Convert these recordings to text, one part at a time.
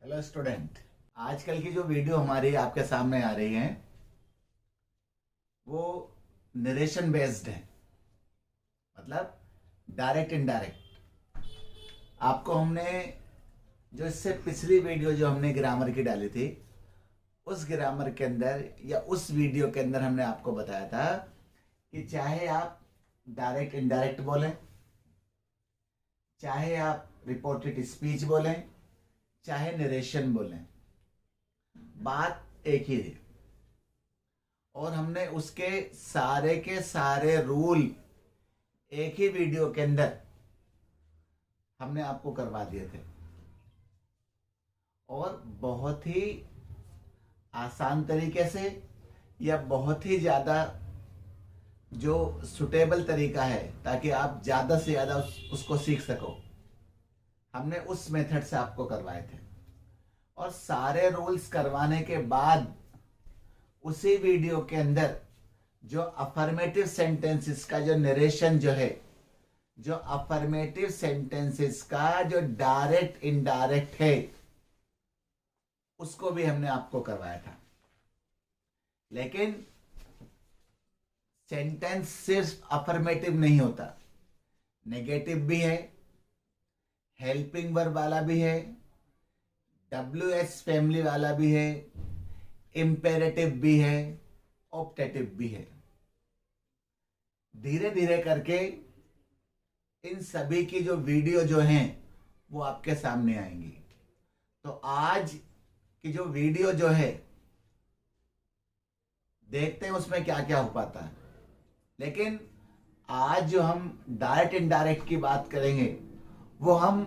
Hello student. आजकल की जो वीडियो हमारी आपके सामने आ रही है वो नरेशन बेस्ड है। मतलब डायरेक्ट इनडायरेक्ट। आपको हमने जो इससे पिछली वीडियो जो हमने ग्रामर की डाली थी उस ग्रामर के अंदर या उस वीडियो के अंदर हमने आपको बताया था कि चाहे आप डायरेक्ट इनडायरेक्ट बोलें, चाहे आप रिपोर्टेड स्पीच बोलें, चाहे नरेशन बोलें, बात एक ही है। और हमने उसके सारे के सारे रूल एक ही वीडियो के अंदर हमने आपको करवा दिए थे और बहुत ही आसान तरीके से या बहुत ही ज़्यादा जो सुटेबल तरीका है ताकि आप ज़्यादा से ज़्यादा उसको सीख सको, हमने उस मेथड से आपको करवाए थे। और सारे रूल्स करवाने के बाद उसी वीडियो के अंदर जो अफर्मेटिव सेंटेंसेस का जो नरेशन जो है, जो अफर्मेटिव सेंटेंसेस का जो डायरेक्ट इनडायरेक्ट है, उसको भी हमने आपको करवाया था। लेकिन सेंटेंस सिर्फ अफर्मेटिव नहीं होता, नेगेटिव भी है, हेल्पिंग वर्ब वाला भी है, WH फैमिली वाला भी है, इंपेरेटिव भी है, ऑप्टेटिव भी है। धीरे धीरे करके इन सभी की जो वीडियो जो हैं वो आपके सामने आएंगी। तो आज की जो वीडियो जो है देखते हैं उसमें क्या क्या हो पाता है। लेकिन आज जो हम डायरेक्ट इनडायरेक्ट की बात करेंगे वो हम,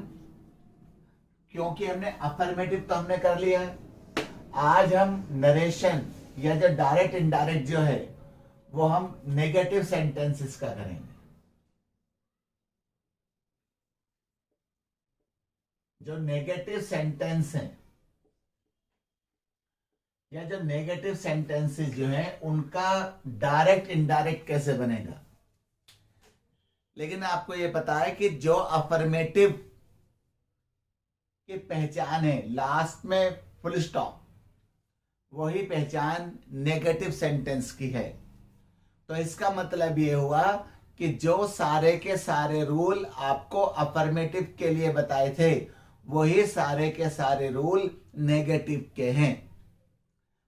क्योंकि हमने अफर्मेटिव तो हमने कर लिया है, आज हम नरेशन या जो डायरेक्ट इनडायरेक्ट जो है वो हम नेगेटिव सेंटेंसेस का करेंगे। जो नेगेटिव सेंटेंस हैं या जो नेगेटिव सेंटेंसेस जो हैं उनका डायरेक्ट इनडायरेक्ट कैसे बनेगा। लेकिन आपको यह पता है कि जो अफर्मेटिव की पहचान है लास्ट में फुल स्टॉप, वही पहचान नेगेटिव सेंटेंस की है। तो इसका मतलब ये हुआ कि जो सारे के सारे रूल आपको अफर्मेटिव के लिए बताए थे वही सारे के सारे रूल नेगेटिव के हैं।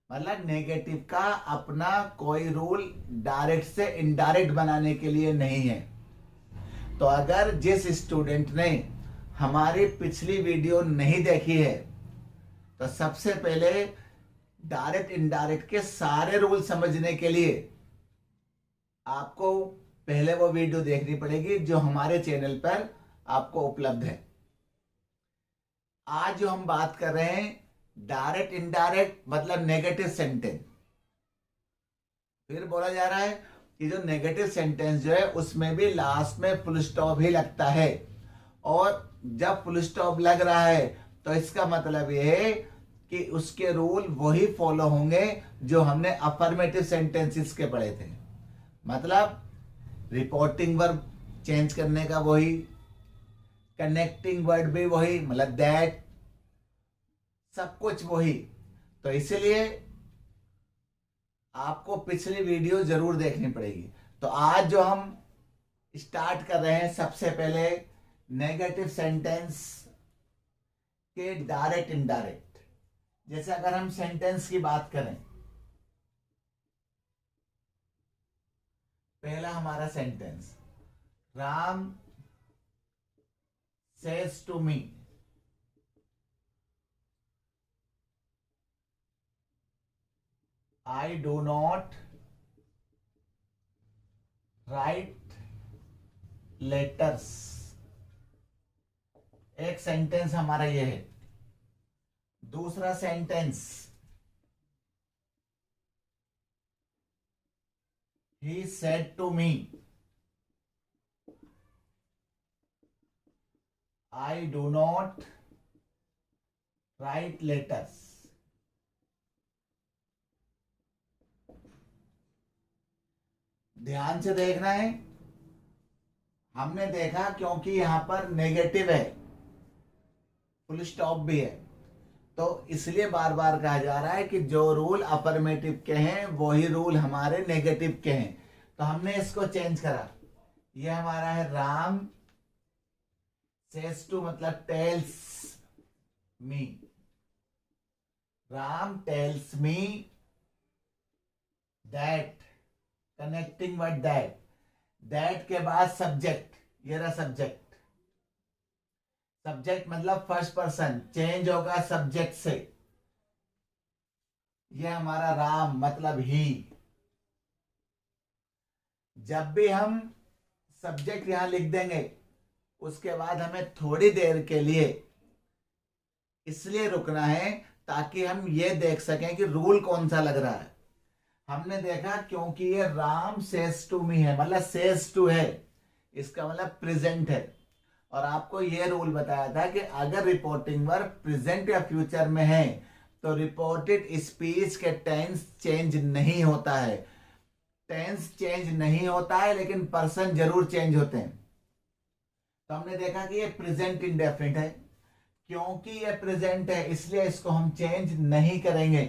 मतलब नेगेटिव का अपना कोई रूल डायरेक्ट से इनडायरेक्ट बनाने के लिए नहीं है। तो अगर जिस स्टूडेंट ने हमारी पिछली वीडियो नहीं देखी है तो सबसे पहले डायरेक्ट इनडायरेक्ट के सारे रूल समझने के लिए आपको पहले वो वीडियो देखनी पड़ेगी जो हमारे चैनल पर आपको उपलब्ध है। आज जो हम बात कर रहे हैं डायरेक्ट इनडायरेक्ट मतलब नेगेटिव सेंटेंस। फिर बोला जा रहा है कि जो नेगेटिव सेंटेंस जो है उसमें भी लास्ट में फुल स्टॉप ही लगता है। और जब फुल स्टॉप लग रहा है तो इसका मतलब यह है कि उसके रूल वही फॉलो होंगे जो हमने अफर्मेटिव सेंटेंसेस के पढ़े थे। मतलब रिपोर्टिंग वर्ब चेंज करने का वही, कनेक्टिंग वर्ड भी वही, मतलब दैट, सब कुछ वही। तो इसीलिए आपको पिछली वीडियो जरूर देखनी पड़ेगी। तो आज जो हम स्टार्ट कर रहे हैं सबसे पहले नेगेटिव सेंटेंस के डायरेक्ट इनडायरेक्ट। जैसे अगर हम सेंटेंस की बात करें, पहला हमारा sentence, Ram says to me, I do not write letters। एक सेंटेंस हमारा ये है। दूसरा sentence, he said to me I do not write letters। ध्यान से देखना है। हमने देखा क्योंकि यहां पर नेगेटिव है, फुल स्टॉप भी है, तो इसलिए बार बार कहा जा रहा है कि जो रूल अफर्मेटिव के हैं वही रूल हमारे नेगेटिव के हैं। तो हमने इसको चेंज करा, ये हमारा है राम सेज टू मतलब tells me, Ram tells me that, connecting word that, that के बाद सब्जेक्ट, ये रहा सब्जेक्ट, सब्जेक्ट मतलब फर्स्ट पर्सन, चेंज होगा सब्जेक्ट से, ये हमारा राम मतलब ही। जब भी हम सब्जेक्ट यहां लिख देंगे उसके बाद हमें थोड़ी देर के लिए इसलिए रुकना है ताकि हम ये देख सकें कि रूल कौन सा लग रहा है। हमने देखा क्योंकि ये राम सेज टू मी है, मतलब सेज टू है, इसका मतलब प्रेजेंट है। और आपको ये रूल बताया था कि अगर रिपोर्टिंग वर्ब प्रेजेंट या फ्यूचर में है तो रिपोर्टेड स्पीच के टेंस चेंज नहीं होता है। टेंस चेंज नहीं होता है लेकिन पर्सन जरूर चेंज होते हैं। तो हमने देखा कि ये प्रेजेंट इंडेफिनिट है, क्योंकि ये प्रेजेंट है इसलिए इसको हम चेंज नहीं करेंगे।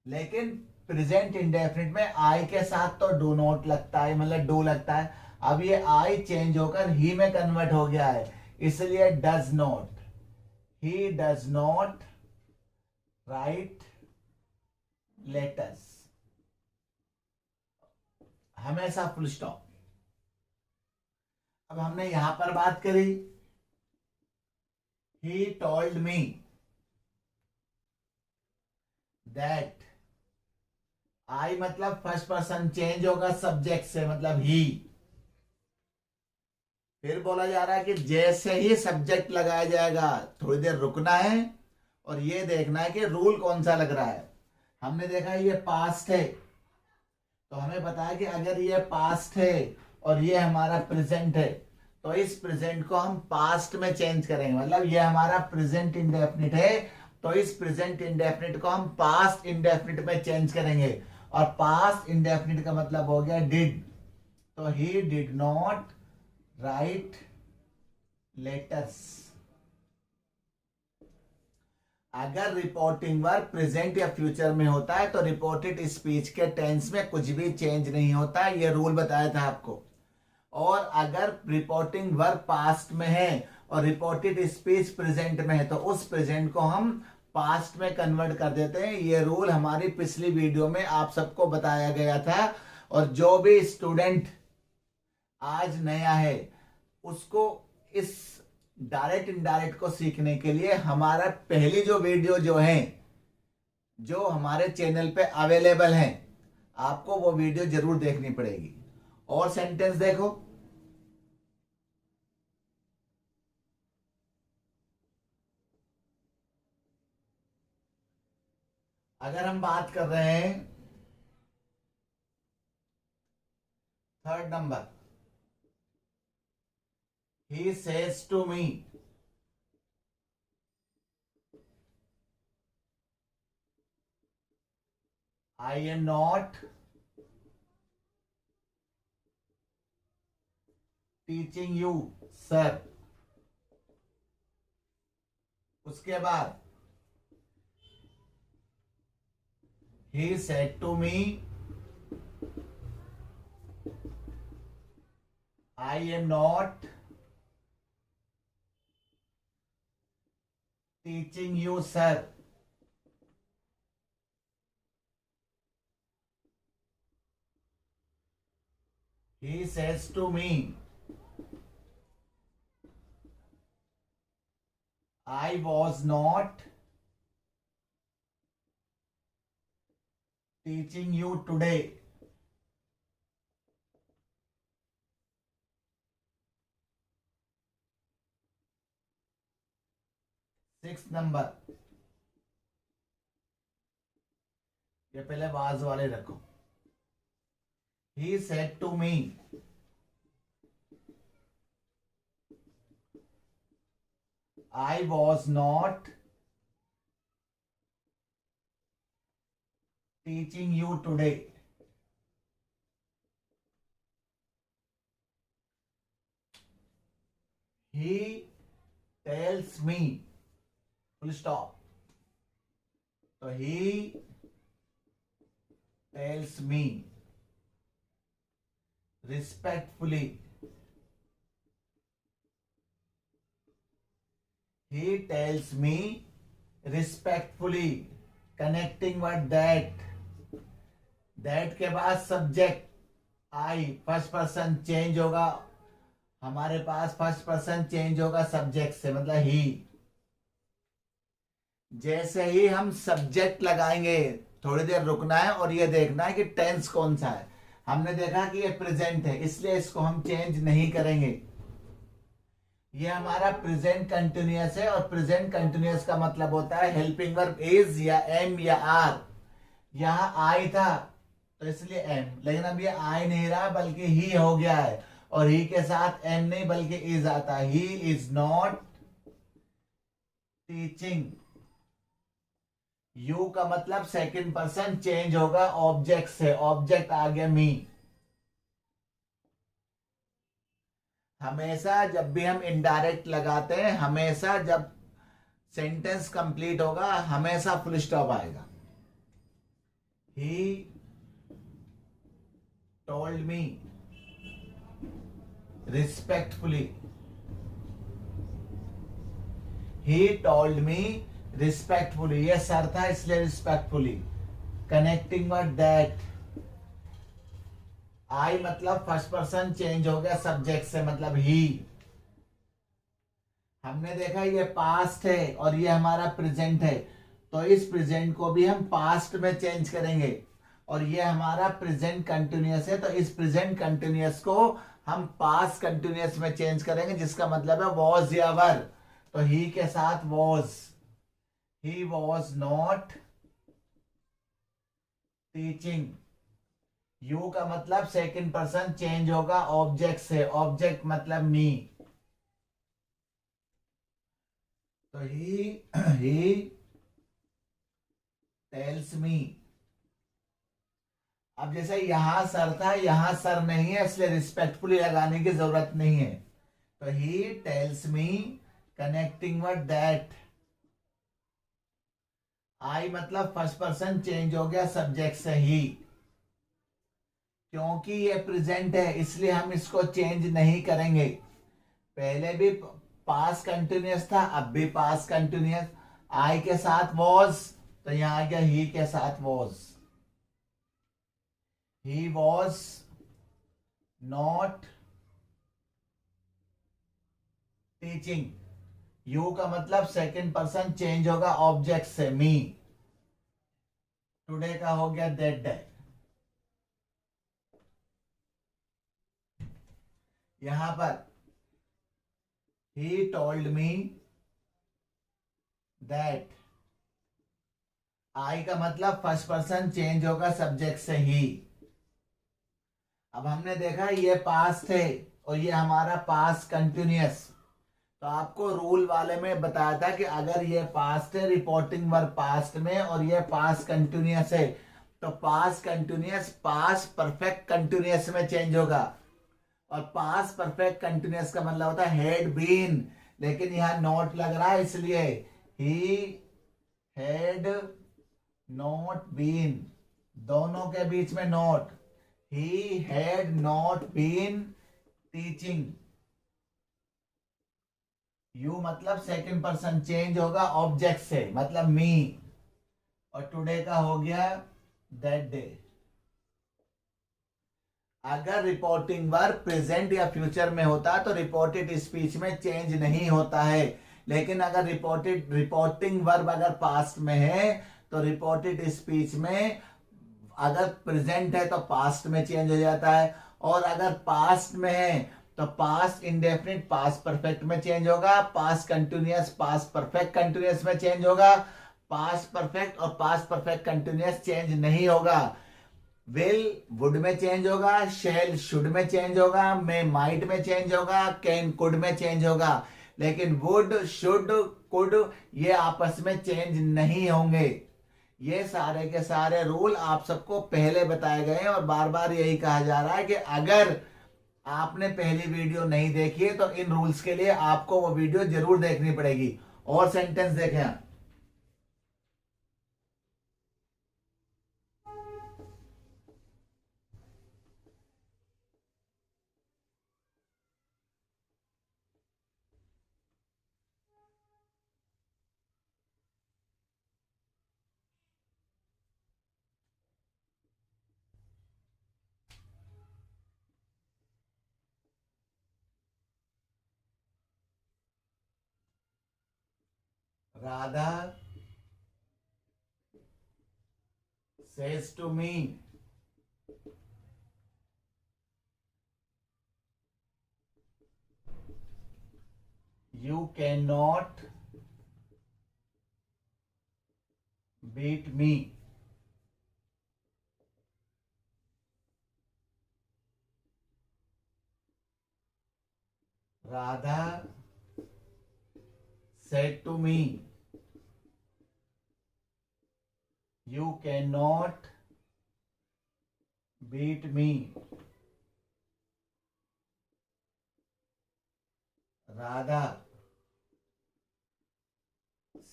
लेकिन प्रेजेंट इंडेफिनिट में आई के साथ तो डू नॉट लगता है, मतलब डू लगता है। अब ये आई चेंज होकर ही में कन्वर्ट हो गया है, इसलिए does not, he does not write letters, हमेशा फुल स्टॉप। अब हमने यहां पर बात करी, he told me that, I मतलब फर्स्ट पर्सन चेंज होगा सब्जेक्ट से मतलब ही। फिर बोला जा रहा है कि जैसे ही सब्जेक्ट लगाया जाएगा थोड़ी देर रुकना है और ये देखना है कि रूल कौन सा लग रहा है। हमने देखा ये पास्ट है तो हमें बताया कि अगर ये पास्ट है और ये हमारा प्रेजेंट है तो इस प्रेजेंट को हम पास्ट में चेंज करेंगे। मतलब ये हमारा प्रेजेंट इंडेफिनिट है तो इस प्रेजेंट इंडेफिनिट को हम पास्ट इंडेफिनिट में चेंज करेंगे। और पास्ट इंडेफिनिट का मतलब हो गया डिड, तो he did not write letters. अगर रिपोर्टिंग वर्ब प्रेजेंट या फ्यूचर में होता है तो रिपोर्टेड स्पीच के टेंस में कुछ भी चेंज नहीं होता, ये रूल बताया था आपको। और अगर रिपोर्टिंग वर्ब पास्ट में है और रिपोर्टेड स्पीच प्रेजेंट में है तो उस प्रेजेंट को हम पास्ट में कन्वर्ट कर देते हैं। ये रूल हमारी पिछली वीडियो में आप सबको बताया गया था। और जो भी स्टूडेंट आज नया है उसको इस डायरेक्ट इनडायरेक्ट को सीखने के लिए हमारा पहली जो वीडियो जो है जो हमारे चैनल पे अवेलेबल है, आपको वो वीडियो जरूर देखनी पड़ेगी। और सेंटेंस देखो, अगर हम बात कर रहे हैं third number, he says to me, I am not teaching you sir. उसके बाद he said to me I am not teaching you sir। he says to me I was not teaching you today। Six number, ये पहले was वाले रखो। he said to me I was not teaching you today। he tells me, full stop। तो he tells me respectfully, he tells me respectfully, connecting word that के बाद subject आई, first person change होगा, हमारे पास first person change होगा subject से, मतलब ही। जैसे ही हम सब्जेक्ट लगाएंगे, थोड़ी देर रुकना है और ये देखना है कि टेंस कौन सा है। हमने देखा कि ये प्रेजेंट है, इसलिए इसको हम चेंज नहीं करेंगे। ये हमारा प्रेजेंट कंटिन्यूअस है, और प्रेजेंट कंटिन्यूअस का मतलब होता है हेल्पिंग वर्ब इज या एम या आर। यहां आई था तो इसलिए एम, लेकिन अब ये आई नहीं रहा बल्कि ही हो गया है, और ही के साथ एम नहीं बल्कि इज आता है। He is not teaching. You का मतलब सेकंड पर्सन चेंज होगा ऑब्जेक्ट से, ऑब्जेक्ट आ गया मी। हमेशा जब भी हम इनडायरेक्ट लगाते हैं, हमेशा जब सेंटेंस कंप्लीट होगा हमेशा फुल स्टॉप आएगा। He told me respectfully, he told me respectfully, ये सर था इसलिए respectfully. Connecting word that, I मतलब फर्स्ट पर्सन चेंज हो गया सब्जेक्ट से, मतलब ही। हमने देखा ये पास्ट है और ये हमारा प्रेजेंट है, तो इस प्रेजेंट को भी हम पास्ट में चेंज करेंगे, और ये हमारा प्रेजेंट कंटिन्यूअस है, तो इस प्रेजेंट कंटिन्यूअस को हम पास्ट कंटिन्यूअस में चेंज करेंगे, जिसका मतलब है वॉज या वर। तो ही के साथ was, he was not teaching. You का मतलब सेकंड पर्सन चेंज होगा ऑब्जेक्ट से, ऑब्जेक्ट मतलब मी। तो ही टेल्स मी। अब जैसे यहां सर था, यहां सर नहीं है, इसलिए रिस्पेक्टफुली लगाने की जरूरत नहीं है। तो he tells me, connecting word that. I मतलब फर्स्ट पर्सन चेंज हो गया सब्जेक्ट से, ही। क्योंकि ये प्रेजेंट है इसलिए हम इसको चेंज नहीं करेंगे। पहले भी पास्ट कंटिन्यूअस था, अब भी पास्ट कंटिन्यूअस। आई के साथ वॉज, तो यहां आ गया ही के साथ was. He was not teaching. You का मतलब सेकंड पर्सन चेंज होगा ऑब्जेक्ट से, मी। टुडे का हो गया दैट डे। यहां पर ही टोल्ड मी दैट, आई का मतलब फर्स्ट पर्सन चेंज होगा सब्जेक्ट से, ही। अब हमने देखा ये पास्ट है और ये हमारा पास्ट कंटिन्यूअस। तो आपको रूल वाले में बताया था कि अगर ये पास्ट है, रिपोर्टिंग वर्ब पास्ट में, और ये पास्ट कंटिन्यूअस है, तो past continuous past perfect continuous में चेंज होगा। और पास्ट परफेक्ट कंटिन्यूअस का मतलब होता है हैड बीन, लेकिन यहां नॉट लग रहा है इसलिए ही हैड नॉट बीन, दोनों के बीच में not. He had not been teaching. You मतलब सेकंड पर्सन चेंज होगा ऑब्जेक्ट से, मतलब मी। और टुडे का हो गया दैट डे। अगर रिपोर्टिंग वर्ब प्रेजेंट या फ्यूचर में होता तो रिपोर्टेड स्पीच में चेंज नहीं होता है, लेकिन अगर रिपोर्टिंग वर्ब अगर पास्ट में है तो रिपोर्टेड स्पीच में अगर प्रेजेंट है तो पास्ट में चेंज हो जाता है, और अगर पास्ट में है तो पास्ट इंडेफिनिट पास्ट परफेक्ट में चेंज होगा, past continuous past perfect continuous में चेंज होगा, पास्ट परफेक्ट और पास्ट परफेक्ट कंटिन्यूअस चेंज नहीं होगा। विल वुड में चेंज होगा, शैल शुड में चेंज होगा, मे माइट में चेंज होगा, कैन कुड में चेंज होगा, लेकिन वुड शुड कुड ये आपस में चेंज नहीं होंगे। ये सारे के सारे रूल आप सबको पहले बताए गए हैं, और बार बार यही कहा जा रहा है कि अगर आपने पहली वीडियो नहीं देखी है तो इन रूल्स के लिए आपको वो वीडियो जरूर देखनी पड़ेगी। और सेंटेंस देखें, Radha says to me, you cannot beat me. Radha said to me, you cannot beat me. Radha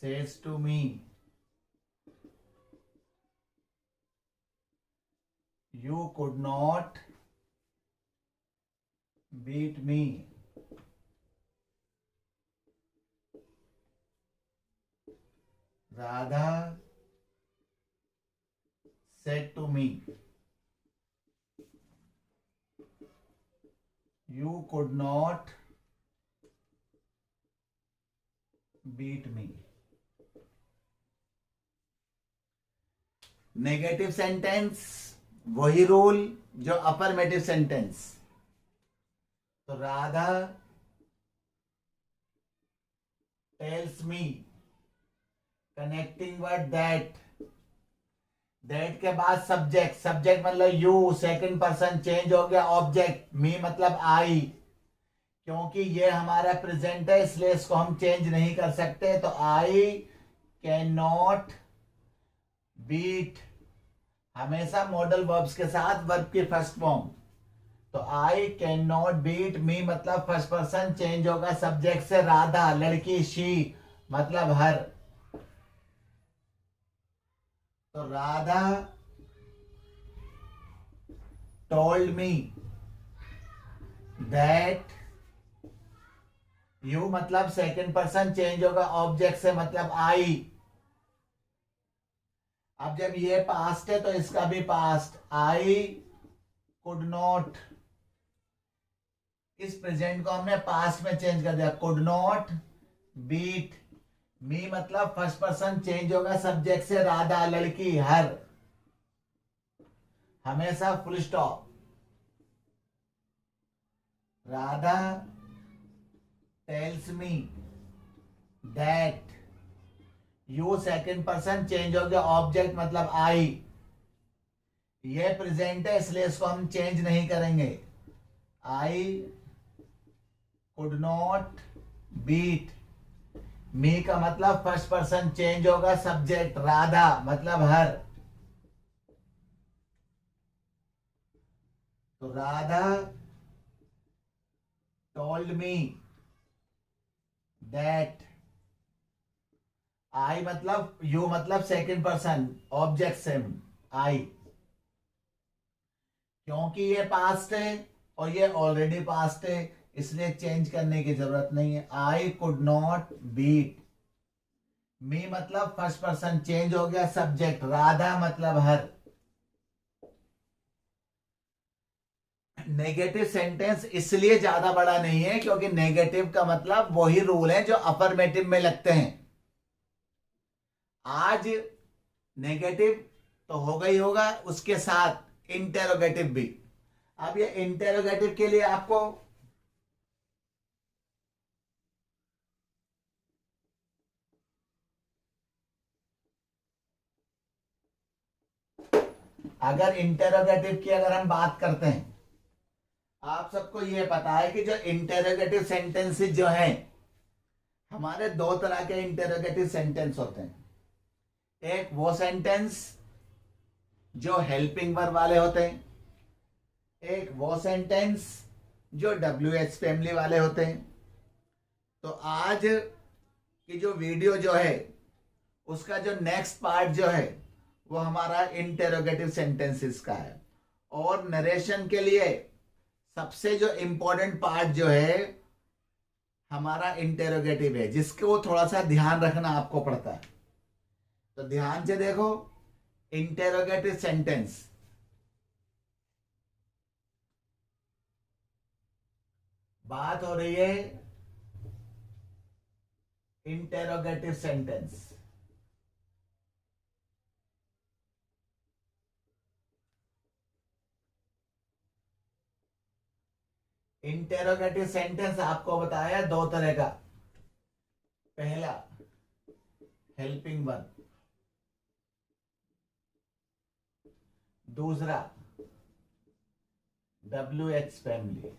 says to me, you could not beat me. Radha said to me, you could not beat me. Negative sentence वही rule जो affirmative sentence. तो Radha tales me, connecting word that, that के बाद subject, subject मतलब you, second person change हो गया object, मी मतलब आई, क्योंकि ये हमारा प्रेजेंट है इसलिए इसको हम चेंज नहीं कर सकते। तो आई कैन नॉट बीट, हमेशा मॉडल वर्ब्स के साथ वर्ब की फर्स्ट फॉर्म। तो I can not beat me मतलब फर्स्ट पर्सन चेंज होगा सब्जेक्ट से, राधा लड़की, शी मतलब हर। तो Radha told me that, you मतलब सेकंड पर्सन चेंज होगा ऑब्जेक्ट से मतलब आई। अब जब ये पास्ट है तो इसका भी पास्ट, आई कुड नॉट, इस प्रेजेंट को हमने पास्ट में चेंज कर दिया, कुड नॉट बीट मी मतलब फर्स्ट पर्सन चेंज होगा सब्जेक्ट से, राधा लड़की, हर, हमेशा full stop. Radha tells me that, you second person change हो गया ऑब्जेक्ट मतलब आई, ये प्रेजेंट है इसलिए इसको हम चेंज नहीं करेंगे। I could not beat me का मतलब फर्स्ट पर्सन चेंज होगा सब्जेक्ट, राधा मतलब हर। तो Radha told me that, I मतलब यू मतलब second person object same I, क्योंकि ये पास्ट है और ये ऑलरेडी पास्ट है इसलिए चेंज करने की जरूरत नहीं है। I could not beat me मतलब फर्स्ट पर्सन चेंज हो गया सब्जेक्ट, राधा मतलब हर। नेगेटिव सेंटेंस इसलिए ज्यादा बड़ा नहीं है क्योंकि नेगेटिव का मतलब वही रूल है जो अफर्मेटिव में लगते हैं। आज नेगेटिव तो होगा ही होगा, उसके साथ इंटेरोगेटिव भी। अब ये इंटेरोगेटिव के लिए आपको अगर इंटेरोगेटिव की अगर हम बात करते हैं, आप सबको ये पता है कि जो इंटेरोगेटिव सेंटेंसेस जो हैं, हमारे दो तरह के इंटेरोगेटिव सेंटेंस होते हैं। एक वो सेंटेंस जो हेल्पिंग वर्ब वाले होते हैं, एक वो सेंटेंस जो WH फैमिली वाले होते हैं। तो आज की जो वीडियो जो है उसका जो नेक्स्ट पार्ट जो है वो हमारा इंटेरोगेटिव सेंटेंसेस का है। और नरेशन के लिए सबसे जो इंपॉर्टेंट पार्ट जो है हमारा इंटेरोगेटिव है, जिसको थोड़ा सा ध्यान रखना आपको पड़ता है। तो ध्यान से देखो, इंटेरोगेटिव सेंटेंस, बात हो रही है इंटेरोगेटिव सेंटेंस। इंटेरोगेटिव सेंटेंस आपको बताया दो तरह का। पहला हेल्पिंग वर्ब, दूसरा WH फैमिली।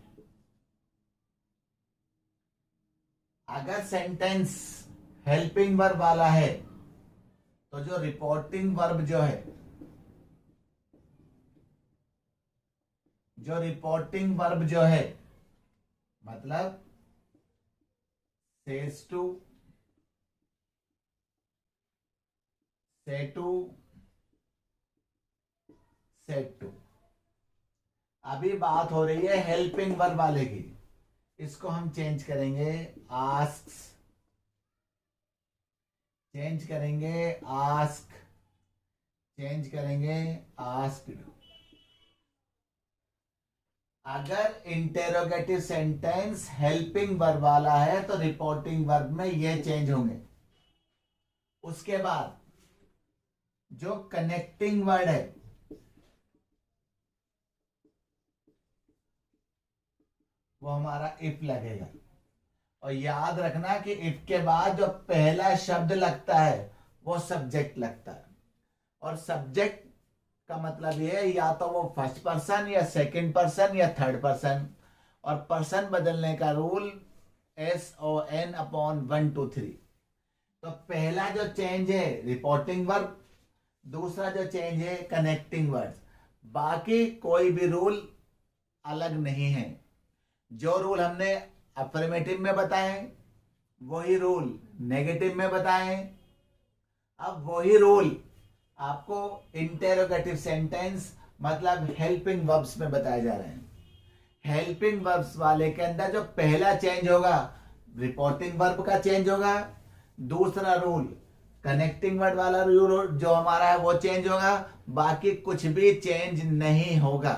अगर सेंटेंस हेल्पिंग वर्ब वाला है तो जो रिपोर्टिंग वर्ब जो है, मतलब सेज टू, से टू, सेट टू। अभी बात हो रही है हेल्पिंग वर्ब वाले की। इसको हम चेंज करेंगे आस्क्स, चेंज करेंगे आस्क, चेंज करेंगे आस्क्ड। अगर इंटेरोगेटिव सेंटेंस हेल्पिंग वर्ब वाला है तो रिपोर्टिंग वर्ब में ये चेंज होंगे। उसके बाद जो कनेक्टिंग वर्ड है वो हमारा इफ लगेगा। और याद रखना कि इफ के बाद जो पहला शब्द लगता है वो सब्जेक्ट लगता है। और सब्जेक्ट का मतलब ये है या तो वो फर्स्ट पर्सन या सेकंड पर्सन या थर्ड पर्सन। और पर्सन बदलने का रूल SON अपॉन 1 2 3। तो पहला जो चेंज है रिपोर्टिंग वर्ब, दूसरा जो चेंज है कनेक्टिंग वर्ड। बाकी कोई भी रूल अलग नहीं है। जो रूल हमने अफर्मेटिव में बताए वही रूल नेगेटिव में बताए। अब वही रूल आपको इंटेरोगेटिव सेंटेंस मतलब हेल्पिंग वर्ब्स में बताए जा रहे हैं। हेल्पिंग वर्ब्स वाले के अंदर जो पहला चेंज होगा रिपोर्टिंग वर्ब का चेंज होगा। दूसरा रूल कनेक्टिंग वर्ड वाला रूल जो हमारा है वो चेंज होगा। बाकी कुछ भी चेंज नहीं होगा।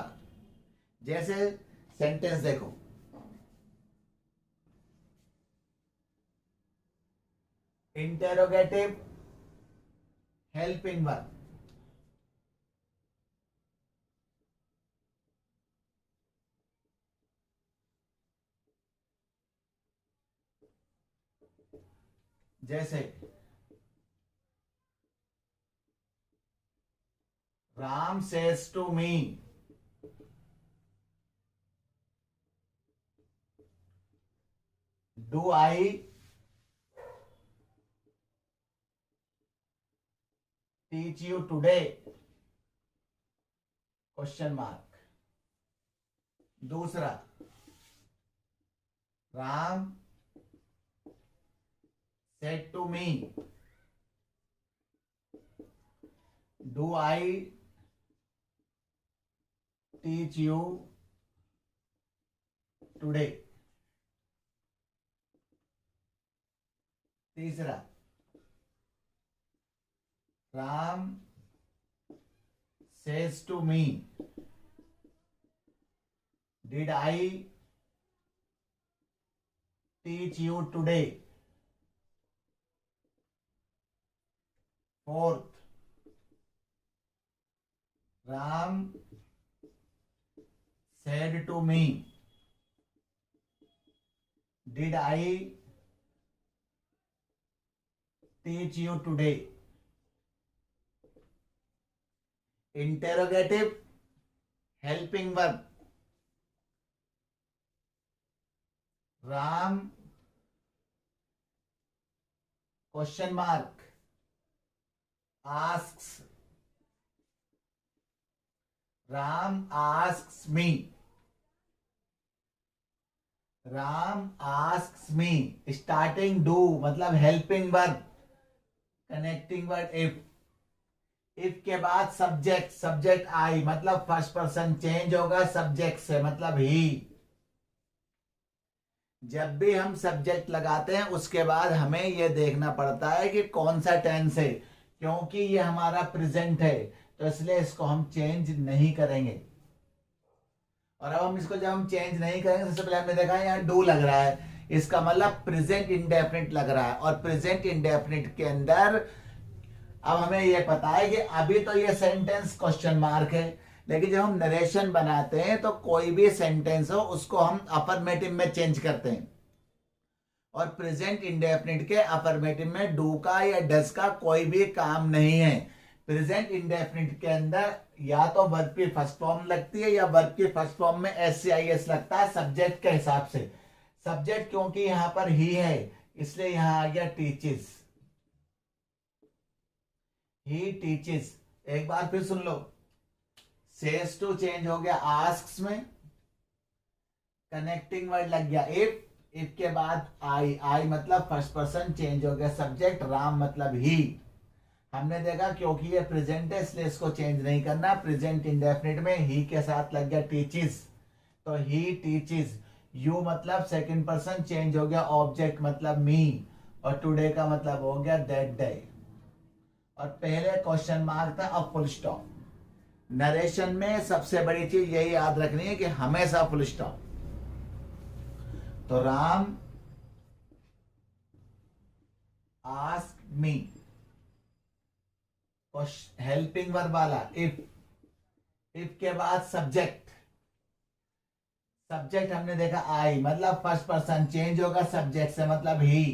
जैसे सेंटेंस देखो, इंटेरोगेटिव हेल्पिंग वर्ब, जैसे Ram says to me, do I teach you today, question mark. दूसरा Ram said to me, do I teach you today? तीसरा Ram says to me, did I teach you today? Fourth Ram said to me, did I teach you today? Interrogative helping verb, Ram question mark asks, Ram asks me, Ram asks me। Starting do मतलब helping verb, connecting word if के बाद subject I मतलब first person change होगा subject से मतलब ही। जब भी हम सब्जेक्ट लगाते हैं उसके बाद हमें यह देखना पड़ता है कि कौन सा टेंस है। क्योंकि ये हमारा प्रेजेंट है तो इसलिए इसको हम चेंज नहीं करेंगे। और अब हम इसको जब हम चेंज नहीं करेंगे, सबसे पहले हमने देखा यहाँ डू लग रहा है, इसका मतलब प्रेजेंट इंडेफिनिट लग रहा है। और प्रेजेंट इंडेफिनिट के अंदर अब हमें यह पता है कि अभी तो ये सेंटेंस क्वेश्चन मार्क है, लेकिन जब हम नरेशन बनाते हैं तो कोई भी सेंटेंस हो उसको हम अफर्मेटिव में चेंज करते हैं। और प्रेजेंट इंडेफिनिट के अफर्मेटिव में डू का या डज का कोई भी काम नहीं है। प्रेजेंट इंडेफिनिट के अंदर या तो वर्ब की फर्स्ट फॉर्म लगती है या वर्ब की फर्स्ट फॉर्म में एस लगता है सब्जेक्ट के हिसाब से। सब्जेक्ट क्योंकि यहां पर ही है इसलिए यहां आ गया टीचेस, ही टीचेस। एक बार फिर सुन लो, सेज टू चेंज हो गया आस्क्स में, कनेक्टिंग वर्ड लग गया इफ के बाद आई मतलब फर्स्ट पर्सन चेंज हो गया सब्जेक्ट, राम मतलब ही। हमने देखा क्योंकि ये प्रेजेंट है इसलिए इसको चेंज नहीं करना। प्रेजेंट इंडेफिनिट में ही के साथ लग गया टीचिस, तो ही टीचिस। यू मतलब सेकंड पर्सन चेंज हो गया ऑब्जेक्ट मतलब मी, और टुडे का मतलब हो गया दैट डे। और पहले क्वेश्चन मार्क था, अब फुल स्टॉप। नरेशन में सबसे बड़ी चीज यही याद रखनी है कि हमेशा फुल स्टॉप। तो Ram ask me, helping verb वाला इफ के बाद सब्जेक्ट हमने देखा आई मतलब फर्स्ट पर्सन चेंज होगा सब्जेक्ट से मतलब ही।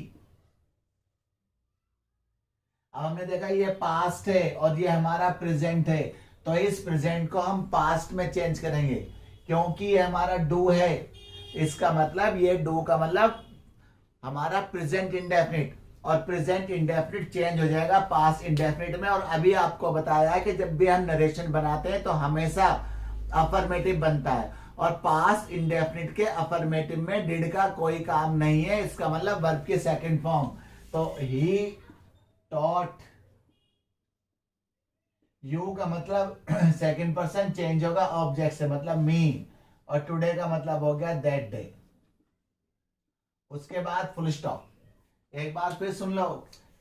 अब हमने देखा ये पास्ट है और ये हमारा प्रेजेंट है, तो इस प्रेजेंट को हम पास्ट में चेंज करेंगे क्योंकि ये हमारा डू है। इसका मतलब ये डू का मतलब हमारा प्रेजेंट इंडेफिनिट, और प्रेजेंट इंडेफिनिट चेंज हो जाएगा पास्ट इंडेफिनिट में। और अभी आपको बताया है कि जब भी हम नरेशन बनाते हैं तो हमेशा अफर्मेटिव बनता है, और पास्ट इंडेफिनिट के अफर्मेटिव में डिड का कोई काम नहीं है। इसका मतलब वर्ब की सेकंड फॉर्म। तो ही टॉट, यू का मतलब सेकंड पर्सन चेंज होगा ऑब्जेक्ट से मतलब मी, और टुडे का मतलब हो गया दैट डे। उसके बाद फुल स्टॉप। एक बार फिर सुन लो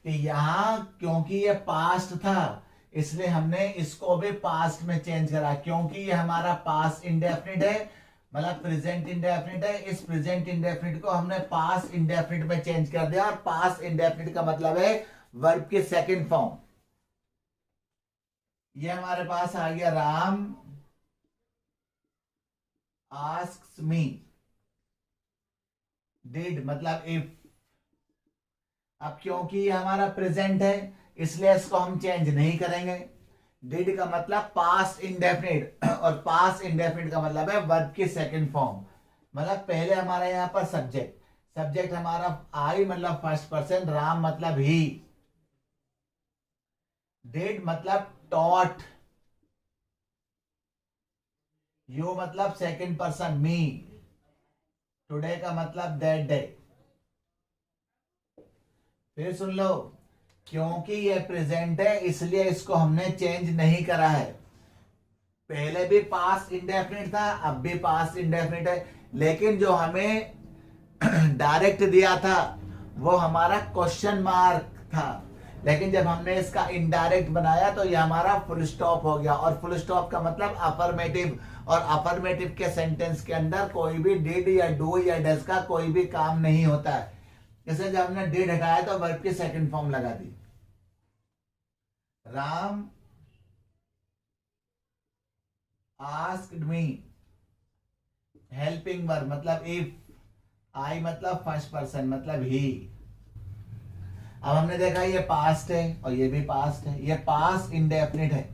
कि यहां क्योंकि ये पास्ट था इसलिए हमने इसको भी पास्ट में चेंज करा, क्योंकि ये हमारा पास्ट इंडेफिनिट है मतलब प्रेजेंट इंडेफिनिट है। इस प्रेजेंट इंडेफिनिट को हमने पास्ट इंडेफिनिट में चेंज कर दिया, और पास्ट इंडेफिनिट का मतलब है वर्ब की सेकंड फॉर्म। ये हमारे पास आ गया राम आस्क्स मी, डिड मतलब इफ। अब क्योंकि ये हमारा प्रेजेंट है इसलिए इसको हम चेंज नहीं करेंगे। डिड का मतलब पास्ट इंडेफिनिट, और पास्ट इंडेफिनिट का मतलब है वर्ब की सेकंड फॉर्म। मतलब पहले हमारा यहां पर सब्जेक्ट हमारा आई मतलब फर्स्ट पर्सन, राम मतलब ही, डिड मतलब टॉट, यू मतलब सेकंड पर्सन मी, टुडे का मतलब दैट डे। फिर सुन लो, क्योंकि ये प्रेजेंट है इसलिए इसको हमने चेंज नहीं करा है। पहले भी पास्ट इंडेफिनिट था अब भी पास्ट इंडेफिनिट है, लेकिन जो हमें डायरेक्ट दिया था वो हमारा क्वेश्चन मार्क था, लेकिन जब हमने इसका इनडायरेक्ट बनाया तो ये हमारा फुल स्टॉप हो गया। और फुल स्टॉप का मतलब अफर्मेटिव, और अफर्मेटिव के सेंटेंस के अंदर कोई भी डिड या डू या डज का कोई भी काम नहीं होता है। जैसे जब हमने डिड हटाया तो वर्ब की सेकंड फॉर्म लगा दी। Ram asked me, helping verb मतलब इफ, आई मतलब फर्स्ट पर्सन मतलब ही। अब हमने देखा ये पास्ट है और ये भी पास्ट है, ये पास्ट इंडेफिनिट है।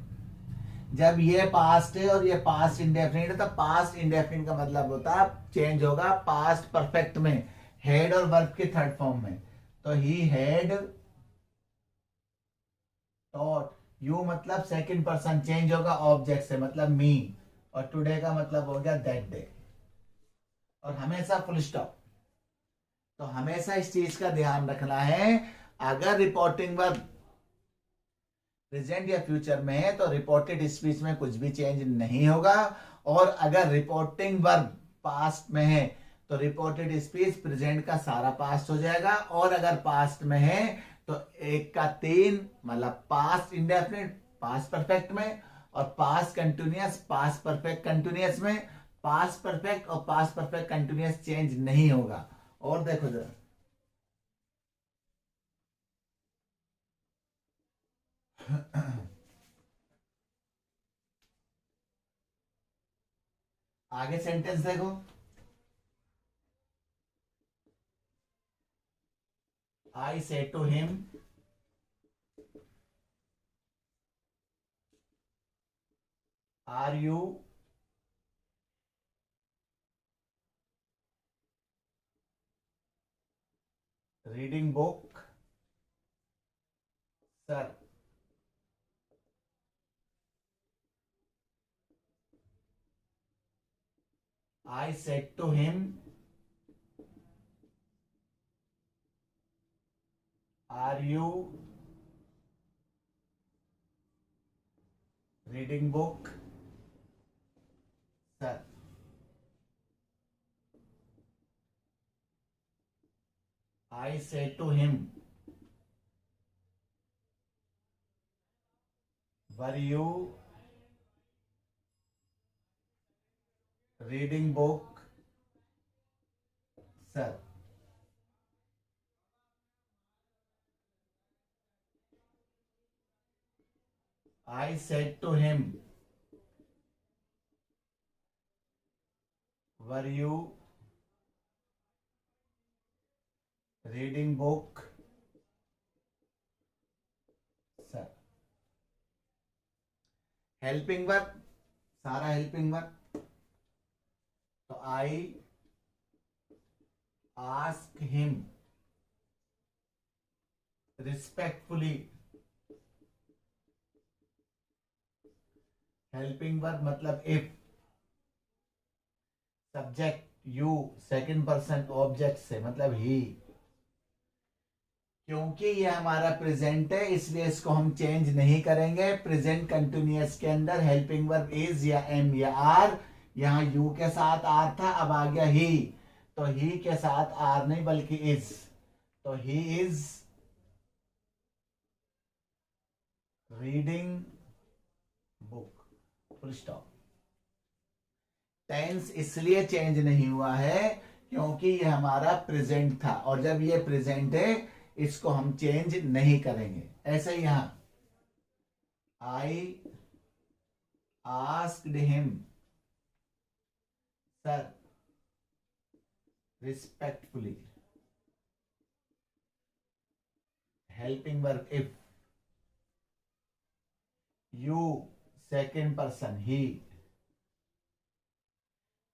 जब ये पास्ट है और ये पास्ट इंडेफिनिट है तो पास्ट इंडेफिनिट का मतलब होता है चेंज होगा पास्ट परफेक्ट में, हेड और वर्ब की थर्ड फॉर्म में। तो ही हैड टॉट, यू मतलब सेकंड पर्सन चेंज होगा ऑब्जेक्ट से मतलब मी, और टुडे का मतलब हो गया दैट डे। और हमेशा फुल स्टॉप। तो हमेशा इस चीज का ध्यान रखना है, अगर रिपोर्टिंग वर्ब प्रेजेंट या फ्यूचर में है तो रिपोर्टेड स्पीच में कुछ भी चेंज नहीं होगा, और अगर रिपोर्टिंग वर्ब पास्ट में है तो रिपोर्टेड स्पीच प्रेजेंट का सारा पास्ट हो जाएगा, और अगर पास्ट में है तो एक का तीन मतलब पास्ट इंडेफिनिट पास्ट परफेक्ट में, और past continuous past perfect continuous में। पास्ट परफेक्ट और पास्ट परफेक्ट कंटिन्यूअस चेंज नहीं होगा, और देखो जरा, आगे सेंटेंस देखो। I say to him, are you reading book, sir. I said to him, are you reading book, sir? I said to him, were you reading book, sir? I said to him, were you reading book, sir? Helping verb, सारा helping verb. तो I ask him respectfully, helping verb मतलब if, subject you, second person object से मतलब ही। क्योंकि ये हमारा present है इसलिए इसको हम चेंज नहीं करेंगे। प्रेजेंट कंटिन्यूअस के अंदर हेल्पिंग वर्ब इज या एम या आर, यहां यू के साथ आर था, अब आ गया ही, तो ही के साथ आर नहीं बल्कि इज, तो he is reading book, full stop. Tense इसलिए चेंज नहीं हुआ है क्योंकि ये हमारा प्रेजेंट था, और जब ये प्रेजेंट है इसको हम चेंज नहीं करेंगे। ऐसे ही यहां I asked him, sir, respectfully, helping verb if, you second person he.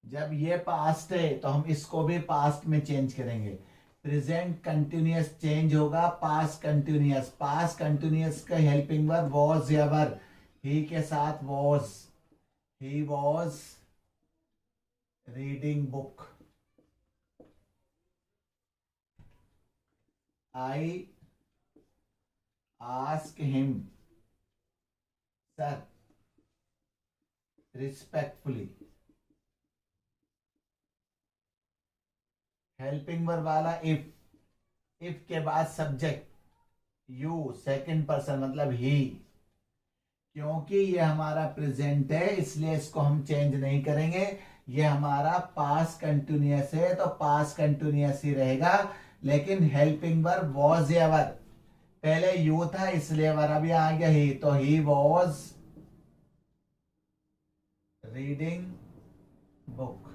जब ये पास्ट है तो हम इसको भी पास्ट में चेंज करेंगे। प्रेजेंट कंटिन्यूअस चेंज होगा पास्ट कंटिन्यूअस। पास्ट कंटिन्यूअस का हेल्पिंग वर्ब वॉज या वर, ही के साथ was, he was reading book. I ask him, sir, respectfully, helping verb वाला इफ, इफ के बाद सब्जेक्ट यू सेकंड पर्सन मतलब ही। क्योंकि ये हमारा प्रेजेंट है इसलिए इसको हम चेंज नहीं करेंगे। ये हमारा पास्ट कंटिन्यूअस है तो पास्ट कंटिन्यूअस ही रहेगा, लेकिन हेल्पिंग वर्ब वॉज या वर, पहले यू था इसलिए वर अभी आ गया ही, तो ही वॉज रीडिंग बुक।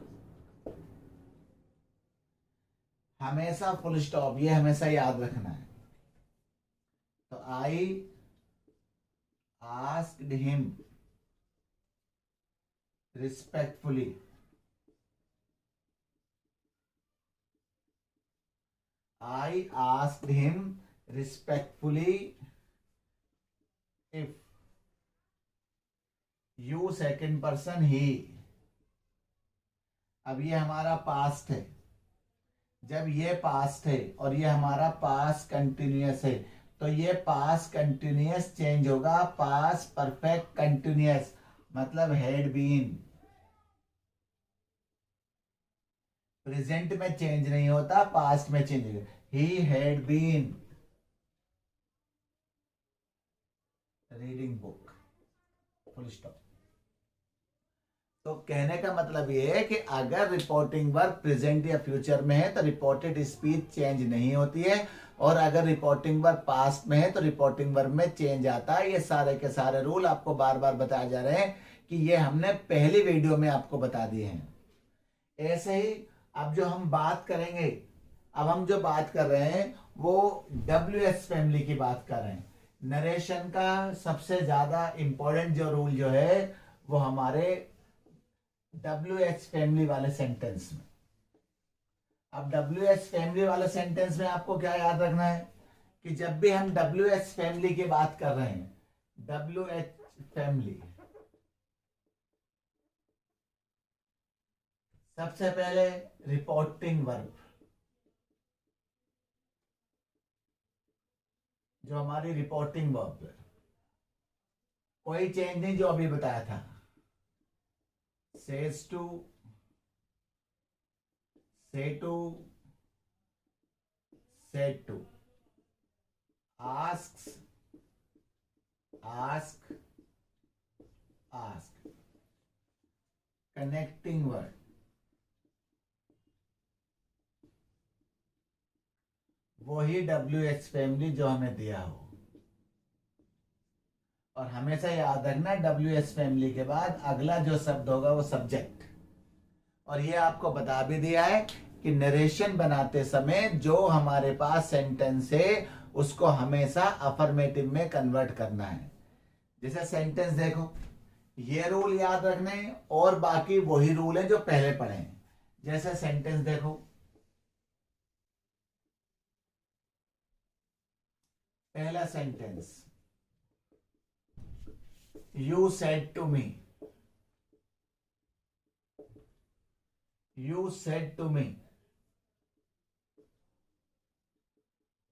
हमेशा फुल स्टॉप, ये हमेशा याद रखना है। तो I asked him respectfully, I asked him respectfully if, you second person he. अब ये हमारा पास्ट है, जब ये पास्ट है और ये हमारा पास्ट कंटिन्यूअस है तो ये पास्ट कंटिन्यूअस चेंज होगा पास्ट परफेक्ट कंटिन्यूअस, मतलब हैड बीन। प्रेजेंट में चेंज नहीं होता, पास्ट में चेंज होगा। He had been reading book, full stop. तो कहने का मतलब ये है कि अगर रिपोर्टिंग वर्ब प्रेजेंट या फ्यूचर में है तो रिपोर्टेड स्पीच चेंज नहीं होती है, और अगर रिपोर्टिंग वर्ब पास्ट में है तो रिपोर्टिंग वर्ब में चेंज आता है। ये सारे के सारे रूल आपको बार बार बताए जा रहे हैं कि ये हमने पहली वीडियो में आपको बता दिए हैं। ऐसे ही अब जो हम बात करेंगे, अब हम जो बात कर रहे हैं वो WH फैमिली की बात कर रहे हैं। नरेशन का सबसे ज्यादा इंपॉर्टेंट जो रूल जो है वो हमारे WH फैमिली वाले सेंटेंस में। अब WH फैमिली वाले सेंटेंस में आपको क्या याद रखना है कि जब भी हम WH फैमिली की बात कर रहे हैं, WH फैमिली, सबसे पहले रिपोर्टिंग वर्ब, जो हमारी रिपोर्टिंग वर्ब है, कोई चेंज नहीं, जो अभी बताया था, says to, say to, said to, asks, ask, ask, connecting word, वही WH फैमिली जो हमें दिया हो। और हमेशा याद रखना WH फैमिली के बाद अगला जो शब्द होगा वो सब्जेक्ट। और ये आपको बता भी दिया है कि नरेशन बनाते समय जो हमारे पास सेंटेंस है उसको हमेशा अफर्मेटिव में कन्वर्ट करना है। जैसे सेंटेंस देखो, ये रूल याद रखने और बाकी वही रूल है जो पहले पढ़े हैं। जैसे सेंटेंस देखो, पहला sentence, you said to me, you said to me,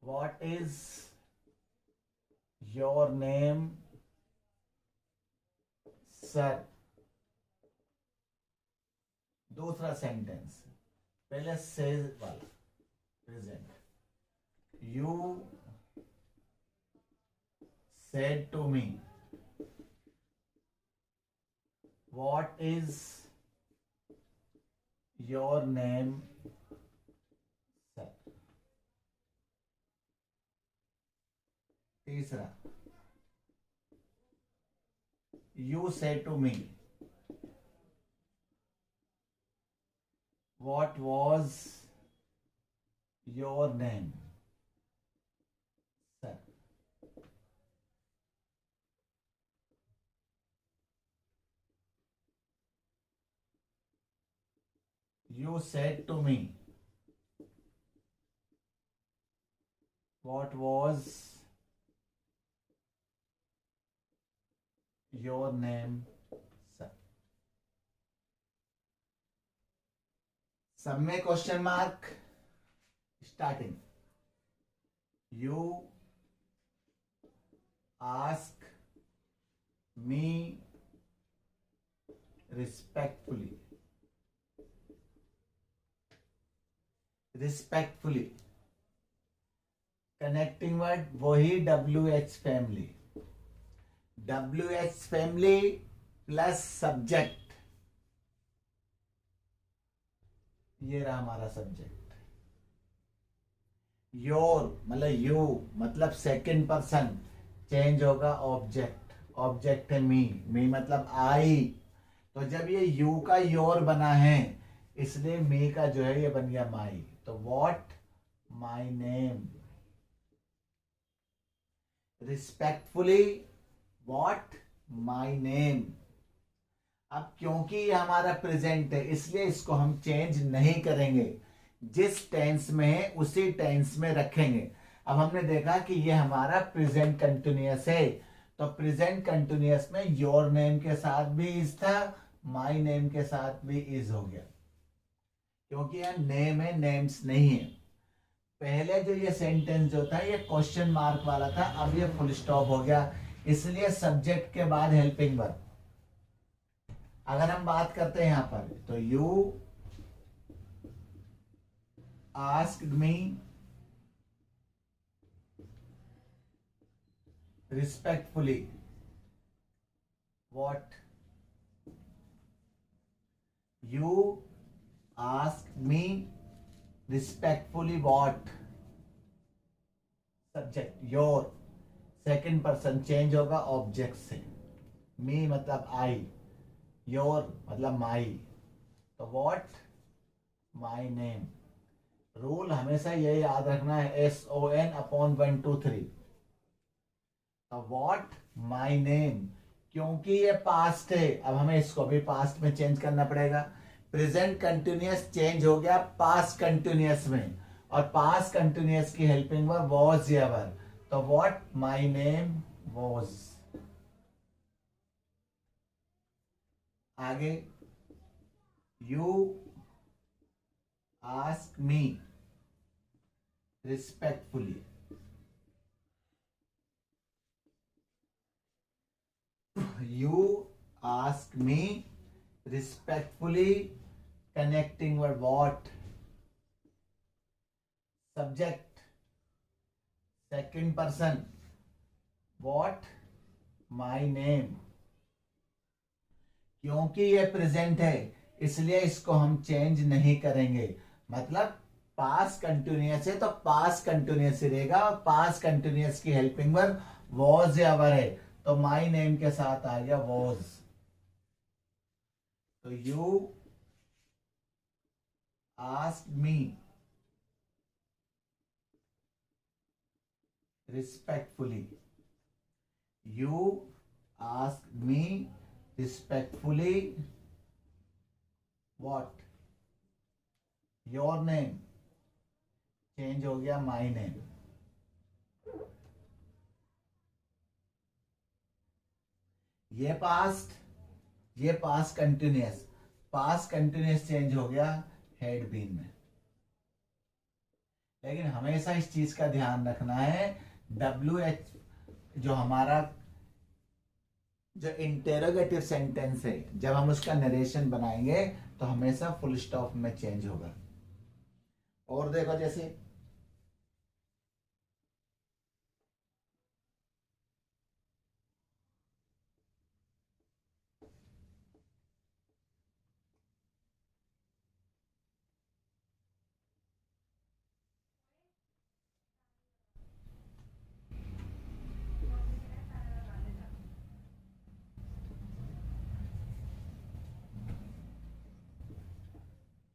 what is your name, sir? दूसरा सेंटेंस, पहले says वाला present, you said to me, what is your name, sir? तीसरा, you say to me, what was your name, sir? You said to me, what was your name, sir? सब में question mark. Starting, you ask me respectfully, respectfully, connecting word वही WH family, WH family plus subject, ये रहा हमारा subject. Your मतलब you मतलब second person, change होगा object, object है मी, मी मतलब आई। तो जब ये यू का योर बना है इसलिए मी का जो है ये बन गया माई। तो what my name, respectfully what my name. अब क्योंकि ये हमारा प्रेजेंट है इसलिए इसको हम चेंज नहीं करेंगे, जिस टेंस में है उसी टेंस में रखेंगे। अब हमने देखा कि ये हमारा प्रेजेंट कंटिन्यूअस है, तो प्रेजेंट कंटिन्यूअस में योर नेम के साथ भी इज था, माई नेम के साथ भी इज हो गया, क्योंकि यह नेम है, नेम्स नहीं है। पहले जो ये सेंटेंस जो था ये क्वेश्चन मार्क वाला था, अब ये फुल स्टॉप हो गया, इसलिए सब्जेक्ट के बाद हेल्पिंग वर्ब। अगर हम बात करते हैं यहां पर, तो you asked me respectfully what you ask me respectfully what, subject your, second person change होगा ऑब्जेक्ट से, मी मतलब आई, योर मतलब माई, तो व्हाट माई नेम। रूल हमेशा ये याद रखना है, SON/1 2 3। व्हाट माई नेम, क्योंकि ये पास्ट है, अब हमें इसको भी पास्ट में चेंज करना पड़ेगा। प्रेजेंट कंटिन्यूअस चेंज हो गया पास्ट कंटिन्यूअस में, और पास्ट कंटिन्यूअस की हेल्पिंग वर्ब वॉज एवर, तो व्हाट माई नेम वॉज। आगे, you ask me respectfully, you ask me respectfully, connecting word what, subject second person, what my name। क्योंकि ये present है इसलिए इसको हम चेंज नहीं करेंगे, मतलब पास्ट कंटिन्यूअस है तो पास्ट कंटिन्यूअस ही रहेगा, और पास्ट कंटिन्यूअस की हेल्पिंग वर्ब वॉज या वर है, तो माई नेम के साथ आ गया वॉज। तो you ask me respectfully, you ask me respectfully what your name, change हो गया माई नेम। ये पास्ट कंटिन्यूअस चेंज हो गया हेड बीन में। लेकिन हमेशा इस चीज का ध्यान रखना है, WH जो हमारा जो इंटेरोगेटिव सेंटेंस है, जब हम उसका नरेशन बनाएंगे तो हमेशा फुल स्टॉप में चेंज होगा। और देखो जैसे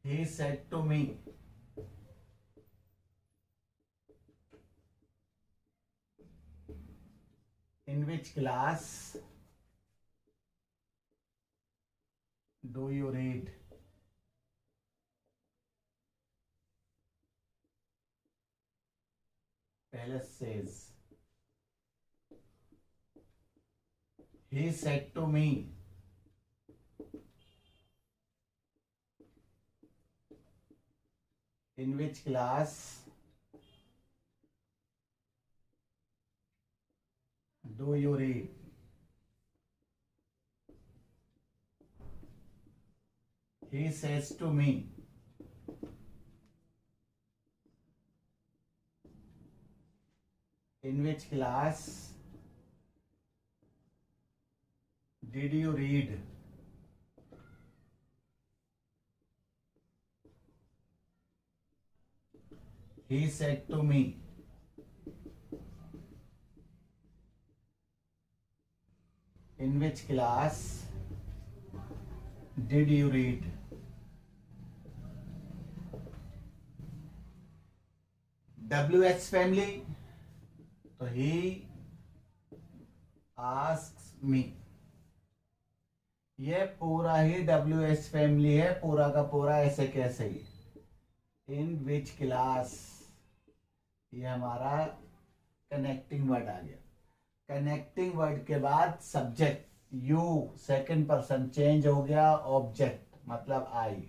he said to me, in which class do you read? पहले says, he said to me, in which class do you read? He says to me, in which class did you read? He said to me, in which class did you read? WH family, तो he asks me, ये पूरा ही WH family है, पूरा का पूरा ऐसे कैसे ही। इन which class, ये हमारा कनेक्टिंग वर्ड आ गया। कनेक्टिंग वर्ड के बाद subject you, second person change हो गया ऑब्जेक्ट मतलब आई।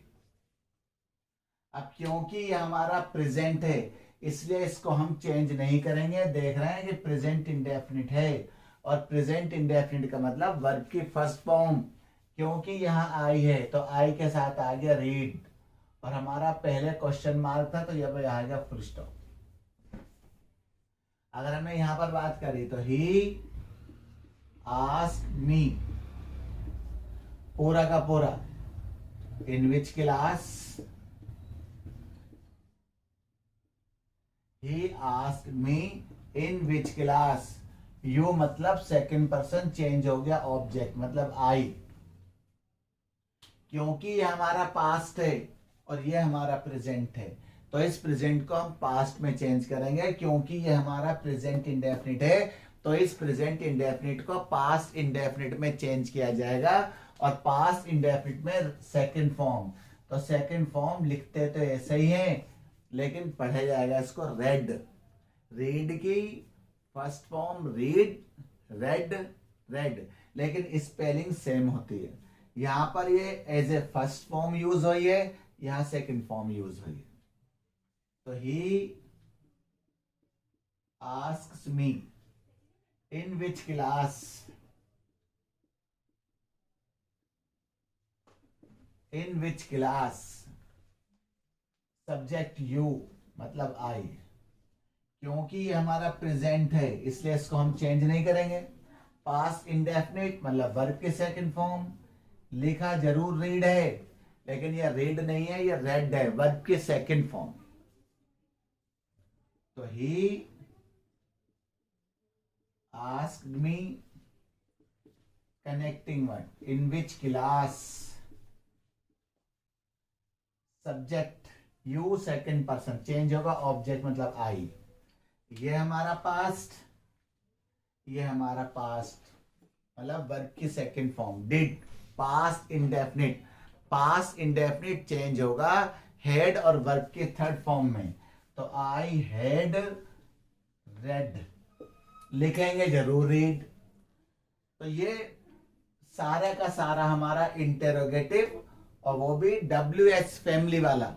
अब क्योंकि ये हमारा प्रेजेंट है इसलिए इसको हम चेंज नहीं करेंगे। देख रहे हैं कि प्रेजेंट इंडेफिनिट है, और प्रेजेंट इंडेफिनिट का मतलब वर्ब की फर्स्ट फॉर्म, क्योंकि यहाँ आई है तो आई के साथ आ गया रीड, और हमारा पहले क्वेश्चन मार्क था तो ये आ गया फुल स्टॉप। अगर हमने यहां पर बात करी तो ही आस्क्ड मी, पूरा का पूरा in which class he asked me in which class. You मतलब सेकंड पर्सन चेंज हो गया, ऑब्जेक्ट मतलब आई, क्योंकि ये हमारा पास्ट है और ये हमारा प्रेजेंट है, तो इस प्रेजेंट को हम पास्ट में चेंज करेंगे। क्योंकि ये हमारा प्रेजेंट इंडेफिनिट है, तो इस प्रेजेंट इंडेफिनिट को पास्ट इंडेफिनिट में चेंज किया जाएगा। और पास्ट इंडेफिनिट में सेकंड फॉर्म, तो सेकंड फॉर्म लिखते तो ऐसे ही है, लेकिन पढ़ा जाएगा इसको रेड। रीड की first form read, read, read, लेकिन स्पेलिंग सेम होती है। यहां पर ये as a first form use हुई है, यहां सेकंड फॉर्म यूज हुई है। तो he asks me in which class, in which class, subject you मतलब आई। क्योंकि ये हमारा प्रेजेंट है इसलिए इसको हम चेंज नहीं करेंगे। पास्ट इंडेफिनिट मतलब वर्ब के सेकंड फॉर्म, लिखा जरूर रीड है लेकिन ये रीड नहीं है, ये रेड है, वर्ब के सेकंड फॉर्म। तो ही asked me connecting word in which class, subject you second person change होगा, ऑब्जेक्ट मतलब आई। ये हमारा पास्ट, ये हमारा पास्ट मतलब वर्ब की second form did, past indefinite, past indefinite change होगा हेड और वर्ब के थर्ड फॉर्म में। तो आई हैड रेड, लिखेंगे जरूर रीड। तो ये सारा का सारा हमारा इंटेरोगेटिव, और वो भी WH फैमिली वाला।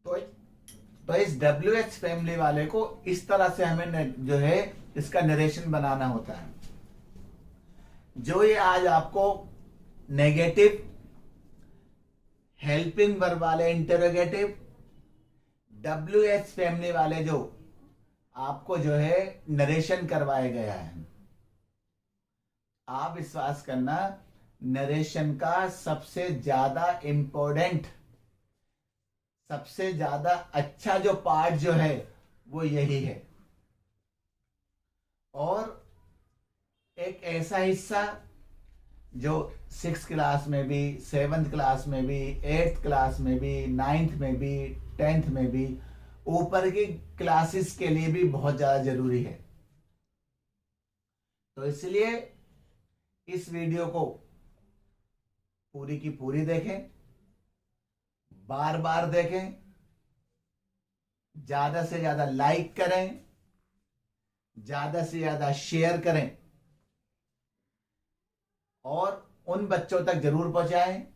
तो इस WH फैमिली वाले को इस तरह से हमें जो है इसका नरेशन बनाना होता है। जो ये आज आपको नेगेटिव हेल्पिंग वर्ब वाले इंटेरोगेटिव WH फैमिली वाले जो आपको जो है नरेशन करवाया गया है, आप विश्वास करना नरेशन का सबसे ज्यादा इंपॉर्टेंट, सबसे ज्यादा अच्छा जो पार्ट जो है वो यही है। और एक ऐसा हिस्सा जो 6th क्लास में भी, 7th क्लास में भी, 8th क्लास में भी, 9th में भी, 10th में भी, ऊपर की क्लासेस के लिए भी बहुत ज्यादा जरूरी है। तो इसलिए इस वीडियो को पूरी की पूरी देखें, बार बार देखें, ज्यादा से ज्यादा लाइक करें, ज्यादा से ज्यादा शेयर करें, और उन बच्चों तक जरूर पहुंचाएं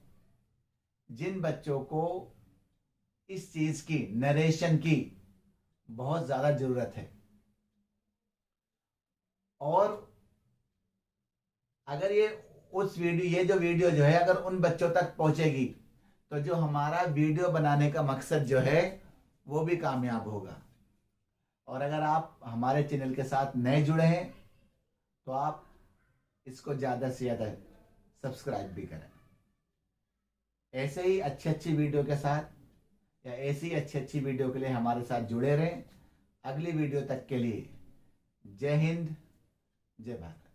जिन बच्चों को इस चीज की, नरेशन की बहुत ज्यादा जरूरत है। और अगर ये जो वीडियो जो है अगर उन बच्चों तक पहुंचेगी तो जो हमारा वीडियो बनाने का मकसद जो है वो भी कामयाब होगा। और अगर आप हमारे चैनल के साथ नए जुड़े हैं तो आप इसको ज्यादा से ज्यादा सब्सक्राइब भी करें। ऐसे ही अच्छी अच्छी वीडियो के साथ या ऐसी अच्छी अच्छी वीडियो के लिए हमारे साथ जुड़े रहें। अगली वीडियो तक के लिए जय हिंद, जय भारत।